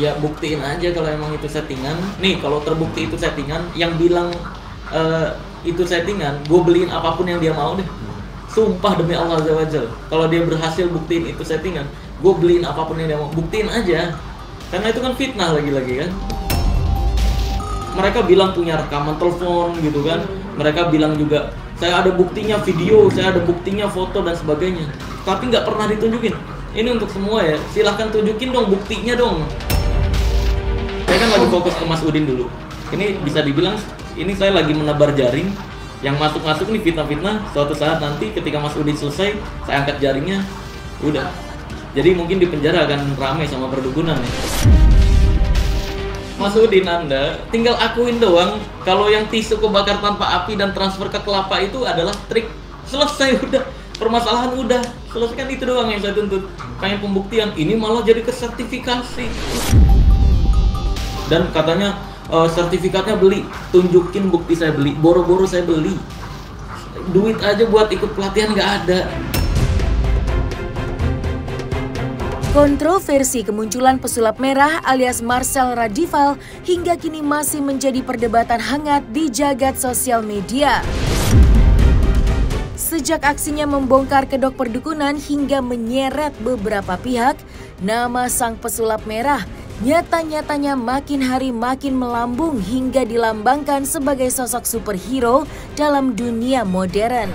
Ya buktiin aja kalau emang itu settingan. Nih kalau terbukti itu settingan, yang bilang itu settingan, gue beliin apapun yang dia mau deh. Sumpah demi Allah Azza wa Jalla, kalau dia berhasil buktiin itu settingan, gue beliin apapun yang dia mau. Buktiin aja, karena itu kan fitnah lagi-lagi kan. Mereka bilang punya rekaman telepon gitu kan. Mereka bilang juga saya ada buktinya video, saya ada buktinya foto dan sebagainya. Tapi nggak pernah ditunjukin. Ini untuk semua ya, silahkan tunjukin dong buktinya dong. Saya kan lagi fokus ke Mas Udin dulu. Ini bisa dibilang ini saya lagi menebar jaring. Yang masuk-masuk nih fitnah-fitnah. Suatu saat nanti ketika Mas Udin selesai, saya angkat jaringnya, udah. Jadi mungkin di penjara akan ramai sama perdukunan ya. Mas Udin, Anda tinggal akuin doang kalau yang tisu kebakar tanpa api dan transfer ke kelapa itu adalah trik. Selesai udah. Permasalahan udah. Selesaikan itu doang yang saya tuntut. Pengen pembuktian, ini malah jadi ke sertifikasi. Dan katanya sertifikatnya beli, tunjukin bukti saya beli, boro-boro saya beli. Duit aja buat ikut pelatihan nggak ada. Kontroversi kemunculan pesulap merah alias Marcel Radival hingga kini masih menjadi perdebatan hangat di jagat sosial media. Sejak aksinya membongkar kedok perdukunan hingga menyeret beberapa pihak, nama sang pesulap merah nyata-nyatanya makin hari makin melambung hingga dilambangkan sebagai sosok superhero dalam dunia modern.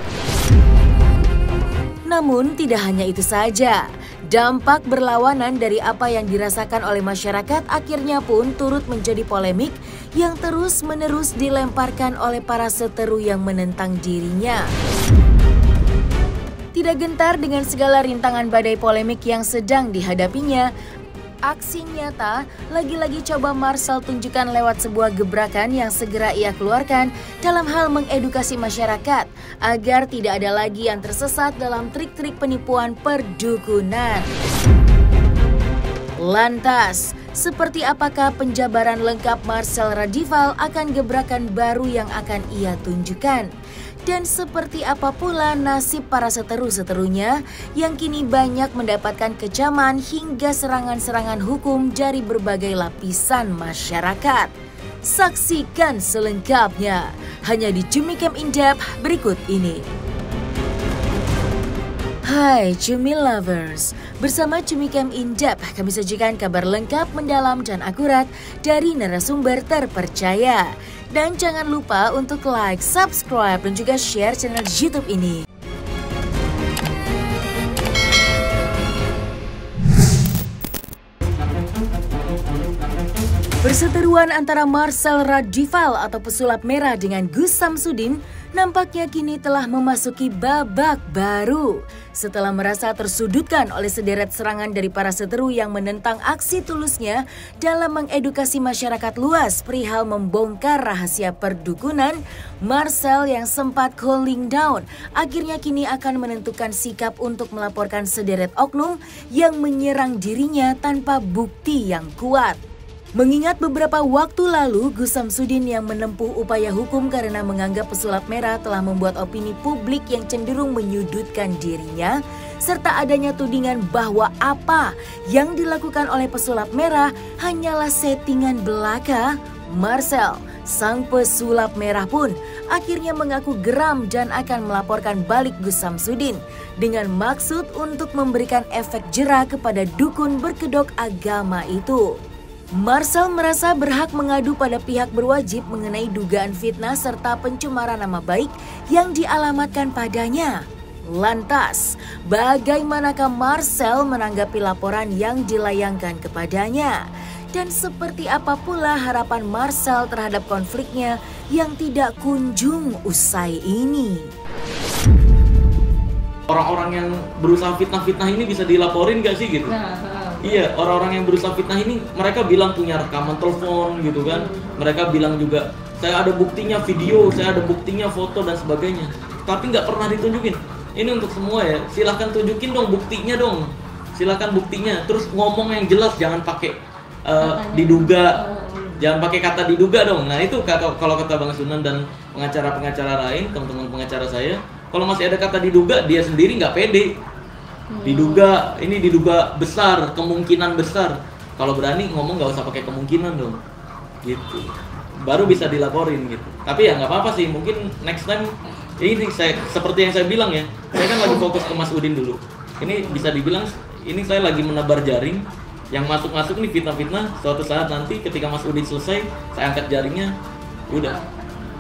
Namun tidak hanya itu saja, dampak berlawanan dari apa yang dirasakan oleh masyarakat akhirnya pun turut menjadi polemik yang terus-menerus dilemparkan oleh para seteru yang menentang dirinya. Tidak gentar dengan segala rintangan badai polemik yang sedang dihadapinya, aksi nyata lagi-lagi coba Marcel tunjukkan lewat sebuah gebrakan yang segera ia keluarkan dalam hal mengedukasi masyarakat agar tidak ada lagi yang tersesat dalam trik-trik penipuan perdukunan. Lantas, seperti apakah penjabaran lengkap Marcel Radival akan gebrakan baru yang akan ia tunjukkan? Dan seperti apa pula nasib para seteru-seterunya yang kini banyak mendapatkan kecaman hingga serangan-serangan hukum dari berbagai lapisan masyarakat. Saksikan selengkapnya hanya di Cumi Camp In Depth berikut ini. Hai Cumi Lovers, bersama Cumi Camp In Depth kami sajikan kabar lengkap, mendalam dan akurat dari narasumber terpercaya. Dan jangan lupa untuk like, subscribe, dan juga share channel YouTube ini. Perseteruan antara Marcel Radival atau pesulap merah dengan Gus Samsudin nampaknya kini telah memasuki babak baru. Setelah merasa tersudutkan oleh sederet serangan dari para seteru yang menentang aksi tulusnya dalam mengedukasi masyarakat luas perihal membongkar rahasia perdukunan, Marcel yang sempat cooling down akhirnya kini akan menentukan sikap untuk melaporkan sederet oknum yang menyerang dirinya tanpa bukti yang kuat. Mengingat beberapa waktu lalu Gus Samsudin yang menempuh upaya hukum karena menganggap pesulap merah telah membuat opini publik yang cenderung menyudutkan dirinya, serta adanya tudingan bahwa apa yang dilakukan oleh pesulap merah hanyalah settingan belaka, Marcel, sang pesulap merah pun akhirnya mengaku geram dan akan melaporkan balik Gus Samsudin dengan maksud untuk memberikan efek jera kepada dukun berkedok agama itu. Marcel merasa berhak mengadu pada pihak berwajib mengenai dugaan fitnah serta pencemaran nama baik yang dialamatkan padanya. Lantas, bagaimanakah Marcel menanggapi laporan yang dilayangkan kepadanya? Dan seperti apa pula harapan Marcel terhadap konfliknya yang tidak kunjung usai ini? Orang-orang yang berusaha fitnah-fitnah ini bisa dilaporin gak sih gitu? Iya, orang-orang yang berusaha fitnah ini mereka bilang punya rekaman telepon gitu kan. Mereka bilang juga saya ada buktinya video, saya ada buktinya foto dan sebagainya. Tapi nggak pernah ditunjukin. Ini untuk semua ya, silahkan tunjukin dong buktinya dong. Silahkan buktinya. Terus ngomong yang jelas, jangan pakai diduga. Jangan pakai kata diduga dong. Nah itu kalau kata Bang Sunan dan pengacara-pengacara lain, teman-teman pengacara saya, kalau masih ada kata diduga, dia sendiri nggak pede. Diduga, ini diduga besar, kemungkinan besar. Kalau berani ngomong nggak usah pakai kemungkinan dong, gitu. Baru bisa dilaporin gitu. Tapi ya nggak apa-apa sih, mungkin next time ini saya seperti yang saya bilang ya, saya kan lagi fokus ke Mas Udin dulu. Ini bisa dibilang ini saya lagi menebar jaring yang masuk-masuk nih fitnah-fitnah. Suatu saat nanti ketika Mas Udin selesai, saya angkat jaringnya, udah.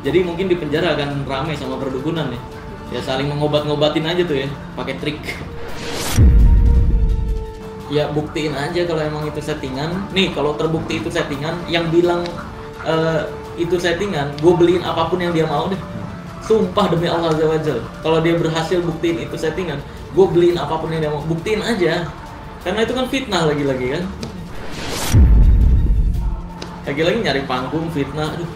Jadi mungkin di penjara akan ramai sama perdukunan ya. Ya saling mengobat-ngobatin aja tuh ya, pakai trik. Ya buktiin aja kalau emang itu settingan. Nih kalau terbukti itu settingan, yang bilang itu settingan, gue beliin apapun yang dia mau deh. Sumpah demi Allah Azza wa Jalla, kalau dia berhasil buktiin itu settingan, gue beliin apapun yang dia mau. Buktiin aja, karena itu kan fitnah lagi-lagi kan. Lagi-lagi nyari panggung fitnah. Aduh.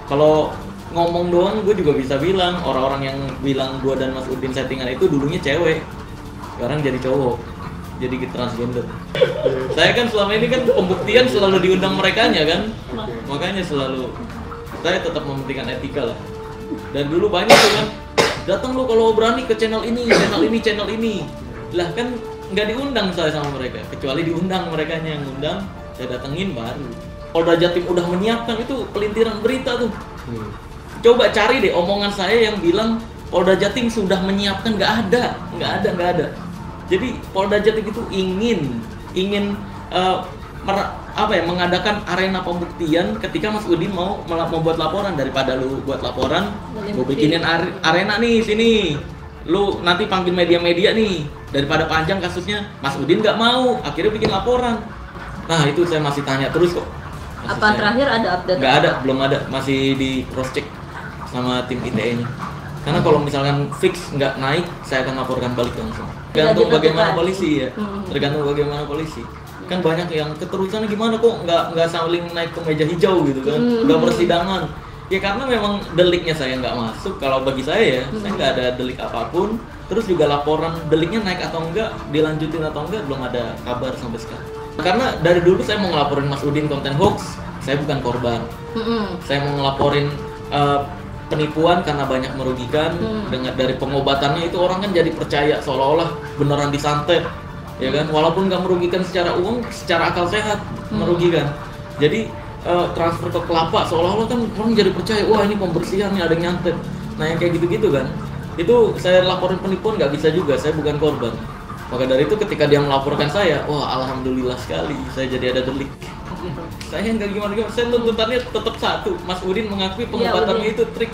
Kalau ngomong doang gue juga bisa bilang, orang-orang yang bilang gue dan Mas Udin settingan itu dulunya cewek, sekarang jadi cowok. Jadi transgender. Saya kan selama ini kan pembuktian selalu diundang merekanya kan, makanya selalu saya tetap mementingkan etika lah. Dan dulu banyak tuh kan, datang lo kalau berani ke channel ini, channel ini. Lah kan nggak diundang saya sama mereka, kecuali diundang merekanya yang undang, saya datengin baru. Polda Jatim udah menyiapkan, itu pelintiran berita tuh. Coba cari deh omongan saya yang bilang Polda Jatim sudah menyiapkan, nggak ada. Jadi Polda Jatim itu ingin mengadakan arena pembuktian ketika Mas Udin mau buat laporan. Daripada lu buat laporan, gue bikinin arena nih sini. Lu nanti panggil media-media nih. Daripada panjang kasusnya, Mas Udin nggak mau, akhirnya bikin laporan. Nah itu saya masih tanya terus kok. Apa terakhir ada update? Nggak ada, belum ada, masih di cross check sama tim ITE-nya. Karena kalau misalkan fix nggak naik, saya akan laporkan balik langsung. Tergantung bagaimana polisi ya. Tergantung bagaimana polisi. Kan banyak yang keterusan gimana kok nggak saling naik ke meja hijau gitu kan, nggak persidangan. Ya karena memang deliknya saya nggak masuk. Kalau bagi saya ya, saya nggak ada delik apapun. Terus juga laporan deliknya naik atau enggak, dilanjutin atau enggak, belum ada kabar sampai sekarang. Karena dari dulu saya mau ngelaporin Mas Udin konten hoax, saya bukan korban. Saya mau ngelaporin penipuan karena banyak merugikan. Dengan dari pengobatannya itu orang kan jadi percaya seolah-olah beneran disantet, ya kan? Walaupun nggak merugikan secara uang, secara akal sehat merugikan. Jadi transfer ke kelapa seolah-olah kan orang jadi percaya, wah ini pembersihan nih, ada yang nyantet. Nah yang kayak gitu-gitu kan, itu saya laporin penipuan nggak bisa juga, saya bukan korban. Maka dari itu ketika dia melaporkan saya, wah alhamdulillah sekali, saya jadi ada delik. Saya nggak gimana-gimana, saya tuntutannya tetap satu. Mas Udin mengakui pengobatannya itu trik.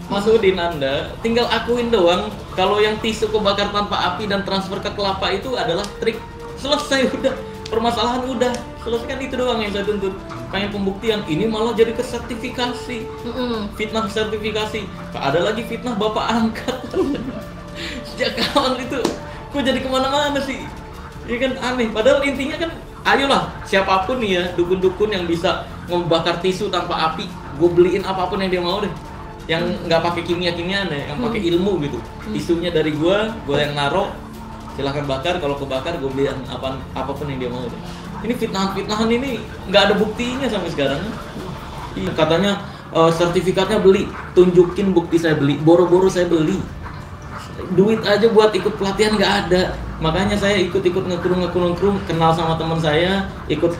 Mas Udin, Anda tinggal akuin doang kalau yang tisu kebakar tanpa api dan transfer ke kelapa itu adalah trik. Selesai udah, permasalahan udah selesai, kan itu doang yang saya tuntut. Pengen pembuktian, ini malah jadi ke sertifikasi. Fitnah sertifikasi. Ada lagi fitnah bapak angkat. Sejak kawan itu kok jadi kemana-mana sih? Ya kan aneh, padahal intinya kan ayolah, siapapun nih ya, dukun-dukun yang bisa membakar tisu tanpa api, gue beliin apapun yang dia mau deh. Yang nggak pakai kimia-kimiaan ya, yang pakai ilmu gitu. Tisunya dari gue yang naro, silahkan bakar. Kalau kebakar, gue beliin apapun yang dia mau deh. Ini fitnahan ini nggak ada buktinya sampai sekarang. Katanya sertifikatnya beli, tunjukin bukti saya beli, boro-boro saya beli. Duit aja buat ikut pelatihan nggak ada. Makanya saya ikut-ikut ngekrung, kenal sama teman saya, ikut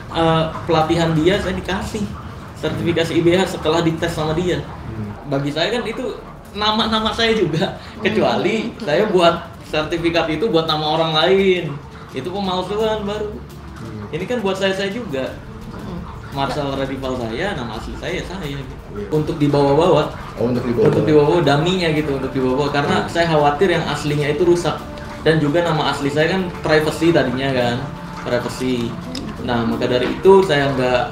pelatihan dia, saya dikasih sertifikasi IBH setelah dites sama dia. Bagi saya kan itu nama saya juga, kecuali saya buat sertifikat itu buat nama orang lain, itu pemalsuan baru. Ini kan buat saya juga. Marcel Radival saya, nama asli saya gitu. Untuk dibawa-bawa. Untuk dibawa-bawa daminya gitu, untuk dibawa-bawa karena saya khawatir yang aslinya itu rusak. Dan juga nama asli saya kan privacy tadinya kan, privacy. Nah, maka dari itu saya nggak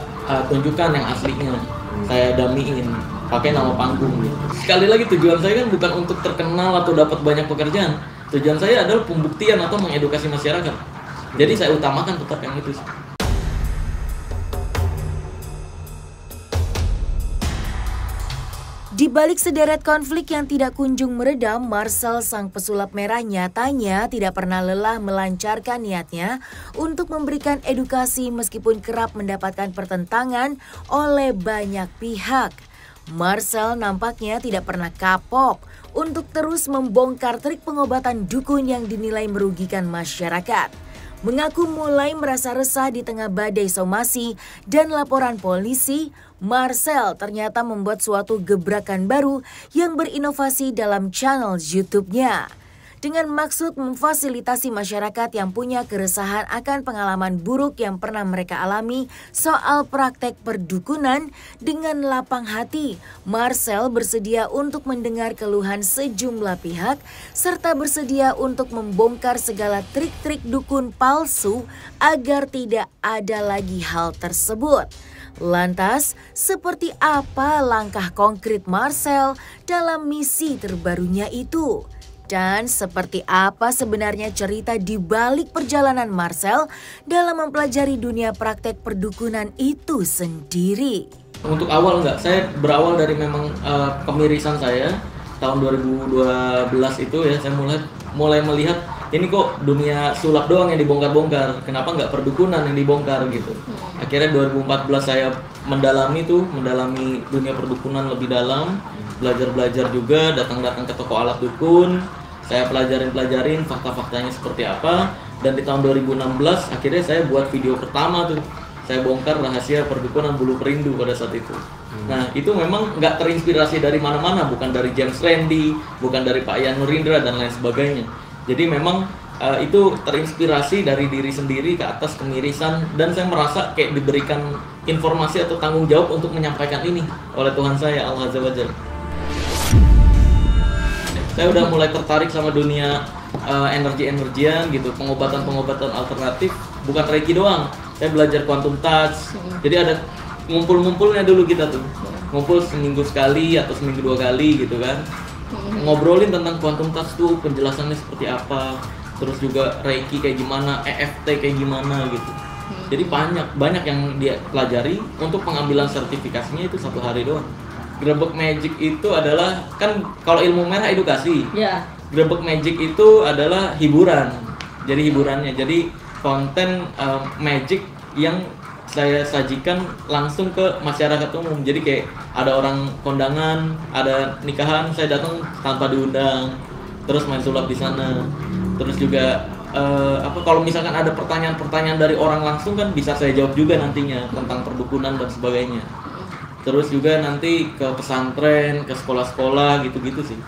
tunjukkan yang aslinya. Saya damiin pakai nama panggung gitu. Sekali lagi tujuan saya kan bukan untuk terkenal atau dapat banyak pekerjaan. Tujuan saya adalah pembuktian atau mengedukasi masyarakat. Jadi saya utamakan tetap yang itu. Di balik sederet konflik yang tidak kunjung meredam, Marcel sang pesulap merah nyatanya tidak pernah lelah melancarkan niatnya untuk memberikan edukasi meskipun kerap mendapatkan pertentangan oleh banyak pihak. Marcel nampaknya tidak pernah kapok untuk terus membongkar trik pengobatan dukun yang dinilai merugikan masyarakat. Mengaku mulai merasa resah di tengah badai somasi dan laporan polisi, Marcel ternyata membuat suatu gebrakan baru yang berinovasi dalam channel YouTube-nya. Dengan maksud memfasilitasi masyarakat yang punya keresahan akan pengalaman buruk yang pernah mereka alami soal praktek perdukunan, dengan lapang hati, Marcel bersedia untuk mendengar keluhan sejumlah pihak serta bersedia untuk membongkar segala trik-trik dukun palsu agar tidak ada lagi hal tersebut. Lantas, seperti apa langkah konkret Marcel dalam misi terbarunya itu? Dan seperti apa sebenarnya cerita di balik perjalanan Marcel dalam mempelajari dunia praktek perdukunan itu sendiri? Untuk awal saya berawal dari memang kemirisan saya tahun 2012 itu ya, saya mulai melihat ini kok dunia sulap doang yang dibongkar-bongkar, kenapa nggak perdukunan yang dibongkar gitu. Akhirnya 2014 saya mendalami dunia perdukunan lebih dalam, belajar juga, datang ke toko alat dukun, saya pelajarin fakta-faktanya seperti apa, dan di tahun 2016 akhirnya saya buat video pertama tuh, saya bongkar rahasia perdukunan Bulu Perindu pada saat itu. Nah itu memang nggak terinspirasi dari mana-mana, bukan dari James Randi, bukan dari Pak Yan Nurindra dan lain sebagainya. Jadi memang itu terinspirasi dari diri sendiri ke atas kemirisan, dan saya merasa kayak diberikan informasi atau tanggung jawab untuk menyampaikan ini oleh Tuhan saya Allah Azza wa Jalla. Saya udah mulai tertarik sama dunia energi-energian gitu, pengobatan alternatif, bukan Reiki doang. Saya belajar quantum touch. Jadi ada ngumpul-ngumpulnya dulu kita tuh. Ngumpul seminggu sekali atau seminggu 2 kali gitu kan. Ngobrolin tentang quantum touch tuh, penjelasannya seperti apa. Terus juga Reiki kayak gimana, EFT kayak gimana gitu. Jadi banyak yang dia pelajari. Untuk pengambilan sertifikasinya itu 1 hari doang. Grebek magic itu adalah, kan kalau ilmu merah edukasi. Ya. Grebek magic itu adalah hiburan. Jadi hiburannya, jadi konten magic yang saya sajikan langsung ke masyarakat umum. Jadi kayak ada orang kondangan, ada nikahan, saya datang tanpa diundang, terus main sulap di sana. Terus juga kalau misalkan ada pertanyaan-pertanyaan dari orang langsung kan bisa saya jawab juga nantinya tentang perdukunan dan sebagainya. Terus juga nanti ke pesantren, ke sekolah-sekolah gitu-gitu sih.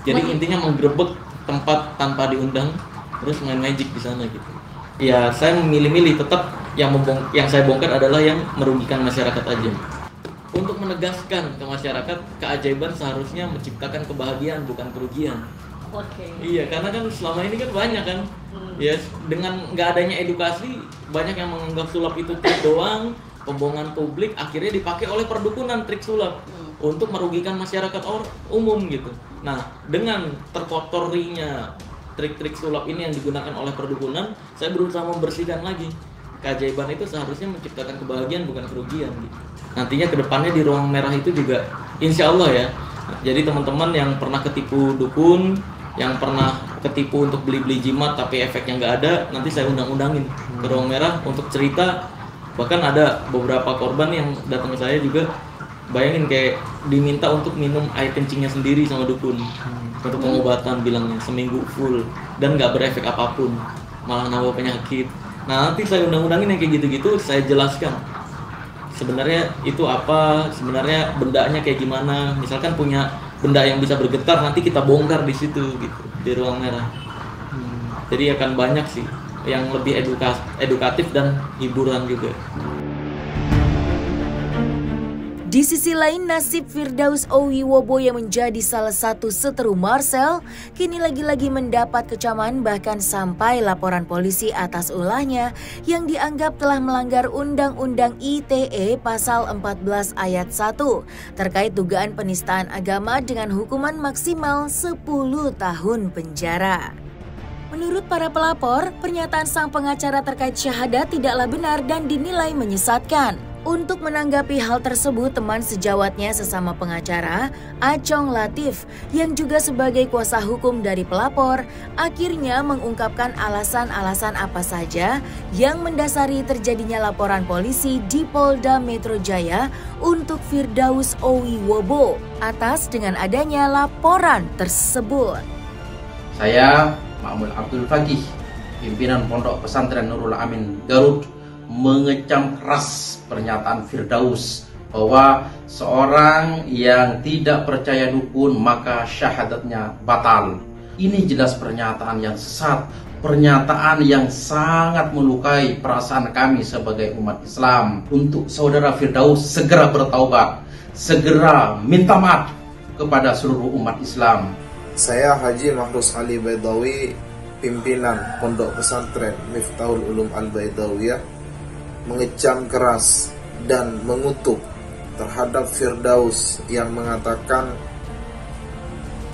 Jadi intinya menggerebek tempat tanpa diundang, terus main magic di sana gitu. Ya saya memilih-milih tetap yang saya bongkar adalah yang merugikan masyarakat aja. Untuk menegaskan ke masyarakat, keajaiban seharusnya menciptakan kebahagiaan bukan kerugian. Oke. Iya, karena kan selama ini kan banyak kan, ya dengan nggak adanya edukasi, banyak yang menganggap sulap itu trik doang, pembohongan publik, akhirnya dipakai oleh perdukunan trik sulap untuk merugikan masyarakat umum gitu. Nah, dengan terkotorinya trik-trik sulap ini yang digunakan oleh perdukunan, saya berusaha membersihkan lagi. Keajaiban itu seharusnya menciptakan kebahagiaan bukan kerugian gitu. Nantinya kedepannya di ruang merah itu juga insya Allah ya. Jadi teman-teman yang pernah ketipu dukun, yang pernah ketipu untuk beli-beli jimat tapi efeknya nggak ada, nanti saya undang-undangin ke ruang merah untuk cerita. Bahkan ada beberapa korban yang datang ke saya juga, bayangin kayak diminta untuk minum air kencingnya sendiri sama dukun untuk pengobatan, bilangnya seminggu full dan nggak berefek apapun, malah nambah penyakit. Nah nanti saya undang-undangin yang kayak gitu-gitu, saya jelaskan sebenarnya itu apa, sebenarnya bendanya kayak gimana. Misalkan punya benda yang bisa bergetar, nanti kita bongkar di situ gitu, di ruang merah. Jadi akan banyak sih yang lebih edukatif dan hiburan juga. Di sisi lain, nasib Firdaus Owiwobo yang menjadi salah satu seteru Marcel kini lagi-lagi mendapat kecaman, bahkan sampai laporan polisi atas ulahnya yang dianggap telah melanggar Undang-Undang ITE Pasal 14 Ayat 1 terkait dugaan penistaan agama dengan hukuman maksimal 10 tahun penjara. Menurut para pelapor, pernyataan sang pengacara terkait syahadat tidaklah benar dan dinilai menyesatkan. Untuk menanggapi hal tersebut, teman sejawatnya sesama pengacara, Acong Latif, yang juga sebagai kuasa hukum dari pelapor, akhirnya mengungkapkan alasan-alasan apa saja yang mendasari terjadinya laporan polisi di Polda Metro Jaya untuk Firdaus Owiwobo atas dengan adanya laporan tersebut. Saya Ma'mun Abdul Faqih pimpinan Pondok Pesantren Nurul Amin Garut mengecam keras pernyataan Firdaus bahwa seorang yang tidak percaya dukun maka syahadatnya batal. Ini jelas pernyataan yang sesat, pernyataan yang sangat melukai perasaan kami sebagai umat Islam. Untuk saudara Firdaus segera bertaubat, segera minta maaf kepada seluruh umat Islam. Saya Haji Mahrus Ali Baidawi, pimpinan Pondok Pesantren Miftahul Ulum Al-Baidawiyah, mengecam keras dan mengutuk terhadap Firdaus yang mengatakan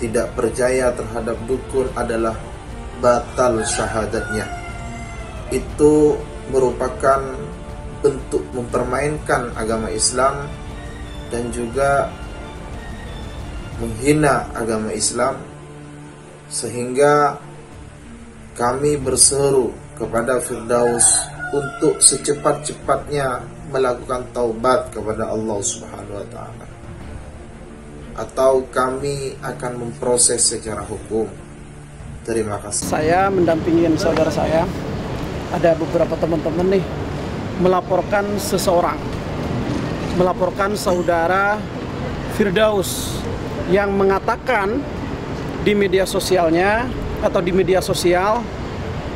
tidak percaya terhadap dukun adalah batal syahadatnya. Itu merupakan bentuk mempermainkan agama Islam dan juga menghina agama Islam, sehingga kami berseru kepada Firdaus untuk secepat-cepatnya melakukan taubat kepada Allah Subhanahu wa taala, atau kami akan memproses secara hukum. Terima kasih. Saya mendampingi saudara saya. Ada beberapa teman-teman nih melaporkan seseorang, melaporkan saudara Firdaus yang mengatakan di media sosialnya atau di media sosial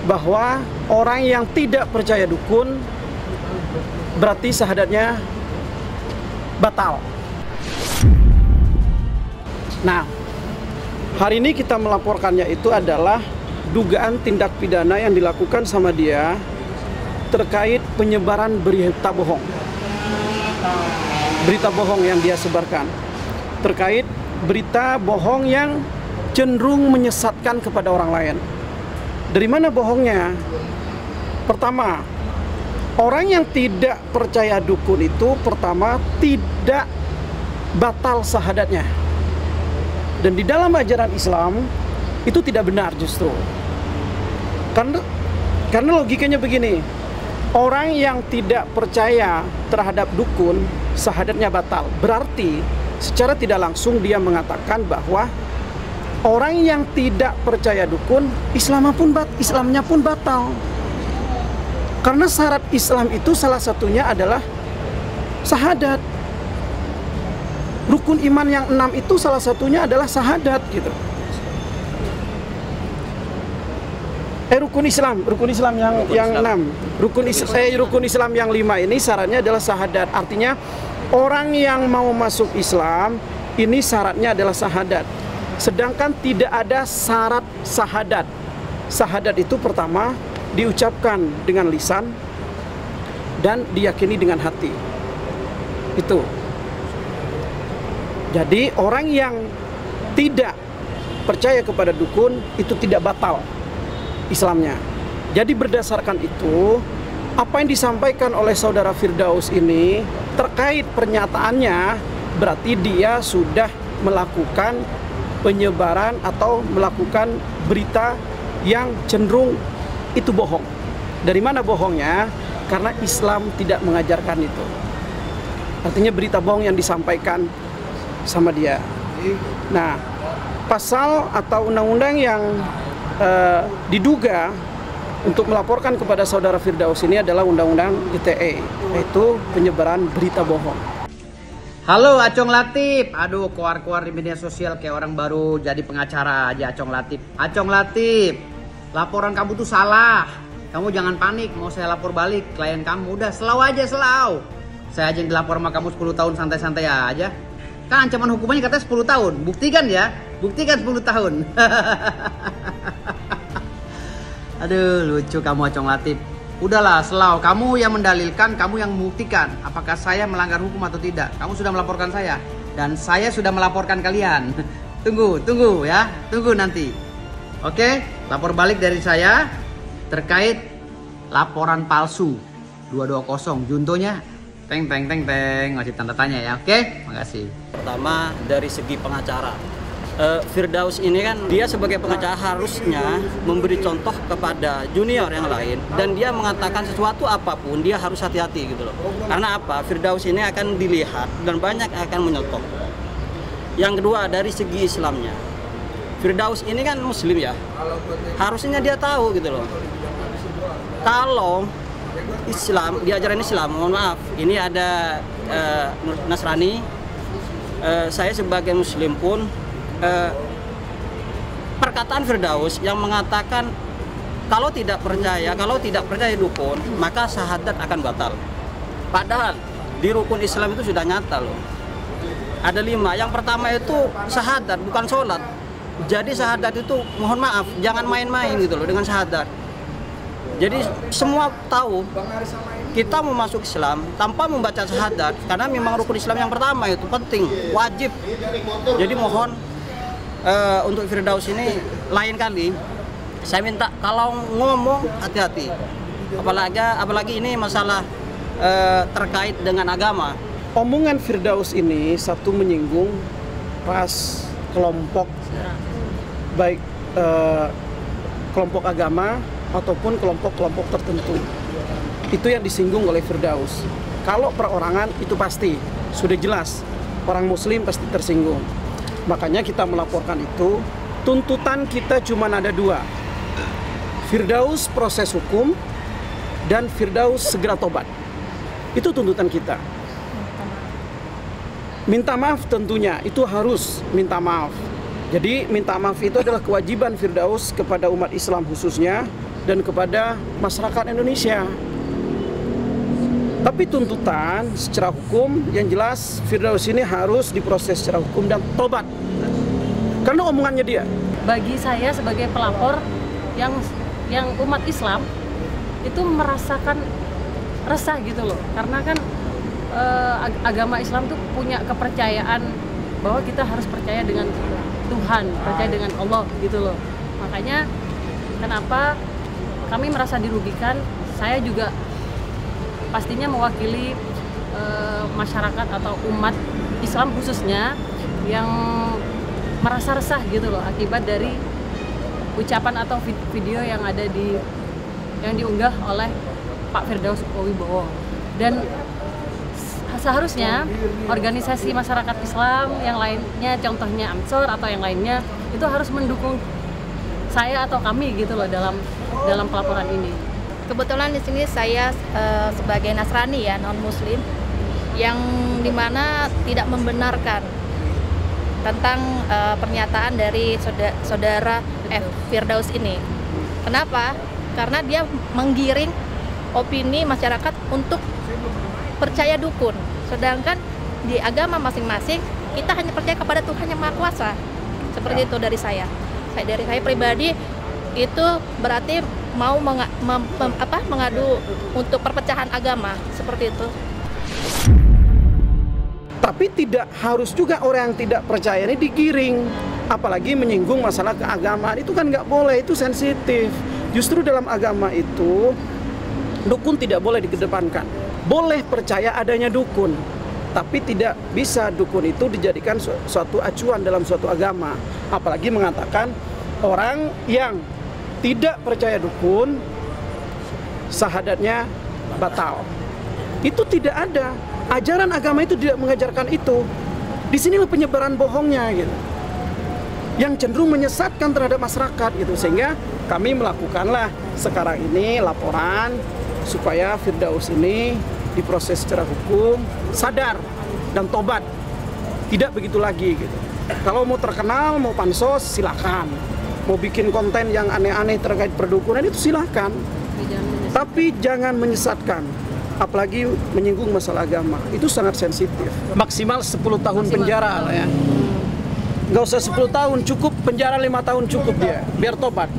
bahwa orang yang tidak percaya dukun berarti syahadatnya batal. Nah, hari ini kita melaporkannya itu adalah dugaan tindak pidana yang dilakukan sama dia terkait penyebaran berita bohong. Berita bohong yang dia sebarkan terkait berita bohong yang cenderung menyesatkan kepada orang lain. Dari mana bohongnya? Pertama, orang yang tidak percaya dukun itu pertama tidak batal syahadatnya. Dan di dalam ajaran Islam itu tidak benar justru. Karena logikanya begini, orang yang tidak percaya terhadap dukun syahadatnya batal. Berarti secara tidak langsung dia mengatakan bahwa orang yang tidak percaya dukun Islamnya pun batal. Karena syarat Islam itu salah satunya adalah syahadat. Rukun iman yang 6 itu salah satunya adalah syahadat gitu. Rukun Islam yang 6. Rukun Islam yang 5 ini syaratnya adalah syahadat. Artinya orang yang mau masuk Islam ini syaratnya adalah syahadat. Sedangkan tidak ada syarat syahadat. Syahadat itu pertama diucapkan dengan lisan dan diyakini dengan hati. Itu. Jadi orang yang tidak percaya kepada dukun itu tidak batal Islamnya. Jadi berdasarkan itu, apa yang disampaikan oleh saudara Firdaus ini terkait pernyataannya berarti dia sudah melakukan penyebaran atau melakukan berita yang cenderung itu bohong. Dari mana bohongnya? Karena Islam tidak mengajarkan itu. Artinya berita bohong yang disampaikan sama dia. Nah, pasal atau undang-undang yang diduga untuk melaporkan kepada saudara Firdaus ini adalah Undang-Undang ITE, yaitu penyebaran berita bohong. Halo Acong Latif, aduh keluar-keluar di media sosial kayak orang baru jadi pengacara aja. Acong Latif, laporan kamu tuh salah. Kamu jangan panik, mau saya lapor balik klien kamu, udah selau aja selau. Saya aja yang dilapor sama kamu 10 tahun santai-santai aja. Kan ancaman hukumannya katanya 10 tahun. Buktikan ya. Buktikan 10 tahun. Aduh, lucu kamu Acong Latif. Udahlah, selau. Kamu yang mendalilkan, kamu yang membuktikan apakah saya melanggar hukum atau tidak. Kamu sudah melaporkan saya dan saya sudah melaporkan kalian. Tunggu ya. Tunggu nanti. Oke, lapor balik dari saya terkait laporan palsu 220. Juntonya teng masih tanda tanya ya. Oke, makasih. Pertama dari segi pengacara, Firdaus ini kan dia sebagai pengacara harusnya memberi contoh kepada junior yang lain, dan dia mengatakan sesuatu apapun dia harus hati-hati gitu loh. Karena apa? Firdaus ini akan dilihat dan banyak akan menyetop. Yang kedua dari segi Islamnya, Firdaus ini kan muslim ya, harusnya dia tahu gitu loh kalau Islam, di ajaran Islam, mohon maaf, ini ada Nasrani, saya sebagai Muslim pun, perkataan Firdaus yang mengatakan kalau tidak percaya dukun, maka syahadat akan batal. Padahal di rukun Islam itu sudah nyata loh. Ada 5. Yang pertama itu syahadat, bukan sholat. Jadi syahadat itu, mohon maaf, jangan main-main gitu loh dengan syahadat. Jadi semua tahu kita mau masuk Islam tanpa membaca syahadat, karena memang rukun Islam yang pertama itu penting, wajib. Jadi mohon untuk Firdaus ini lain kali saya minta kalau ngomong hati-hati, apalagi ini masalah terkait dengan agama. Omongan Firdaus ini satu menyinggung ras, kelompok, baik kelompok agama ataupun kelompok-kelompok tertentu. Itu yang disinggung oleh Firdaus. Kalau perorangan itu pasti sudah jelas, orang Muslim pasti tersinggung. Makanya kita melaporkan itu. Tuntutan kita cuma ada 2, Firdaus proses hukum dan Firdaus segera tobat. Itu tuntutan kita. Minta maaf tentunya, itu harus minta maaf. Jadi minta maaf itu adalah kewajiban Firdaus kepada umat Islam khususnya dan kepada masyarakat Indonesia. Tapi tuntutan secara hukum yang jelas Firdaus ini harus diproses secara hukum dan tobat. Karena omongannya dia. Bagi saya sebagai pelapor yang umat Islam itu merasakan resah gitu loh. Karena kan agama Islam tuh punya kepercayaan bahwa kita harus percaya dengan Tuhan, percaya dengan Allah gitu loh. Makanya kenapa kami merasa dirugikan, saya juga pastinya mewakili masyarakat atau umat Islam khususnya yang merasa resah gitu loh akibat dari ucapan atau video yang diunggah oleh Pak Firdaus Wibowo. Dan seharusnya organisasi masyarakat Islam yang lainnya, contohnya Ansor atau yang lainnya, itu harus mendukung saya atau kami gitu loh dalam pelaporan ini. Kebetulan di sini saya sebagai Nasrani ya, non Muslim, yang dimana tidak membenarkan tentang pernyataan dari saudara Firdaus ini. Kenapa? Karena dia menggiring opini masyarakat untuk percaya dukun. Sedangkan di agama masing-masing kita hanya percaya kepada Tuhan yang Maha Kuasa. Seperti itu dari saya. Dari saya pribadi itu berarti mau mengadu untuk perpecahan agama, seperti itu. Tapi tidak harus juga orang yang tidak percaya ini digiring, apalagi menyinggung masalah keagamaan. Itu kan nggak boleh, itu sensitif. Justru dalam agama itu dukun tidak boleh dikedepankan. Boleh percaya adanya dukun, tapi tidak bisa dukun itu dijadikan suatu acuan dalam suatu agama. Apalagi mengatakan orang yang tidak percaya dukun, syahadatnya batal. Itu tidak ada. Ajaran agama itu tidak mengajarkan itu. Di sinilah penyebaran bohongnya gitu, yang cenderung menyesatkan terhadap masyarakat gitu. Sehingga kami melakukanlah sekarang ini laporan supaya Firdaus ini diproses secara hukum, sadar dan tobat. Tidak begitu lagi gitu. Kalau mau terkenal, mau pansos, silakan. Mau bikin konten yang aneh-aneh terkait perdukunan itu silakan. Tapi jangan menyesatkan. Apalagi menyinggung masalah agama. Itu sangat sensitif. Maksimal 10 tahun penjara lah ya. Nggak usah 10 tahun, cukup penjara 5 tahun cukup dia. Biar tobat.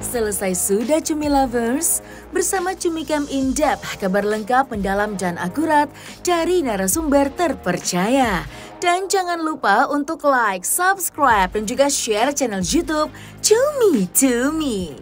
Selesai sudah Cumi Lovers? Bersama Cumi Cam In-Depth, kabar lengkap, mendalam dan akurat dari narasumber terpercaya. Dan jangan lupa untuk like, subscribe, dan juga share channel YouTube Cumi to Me.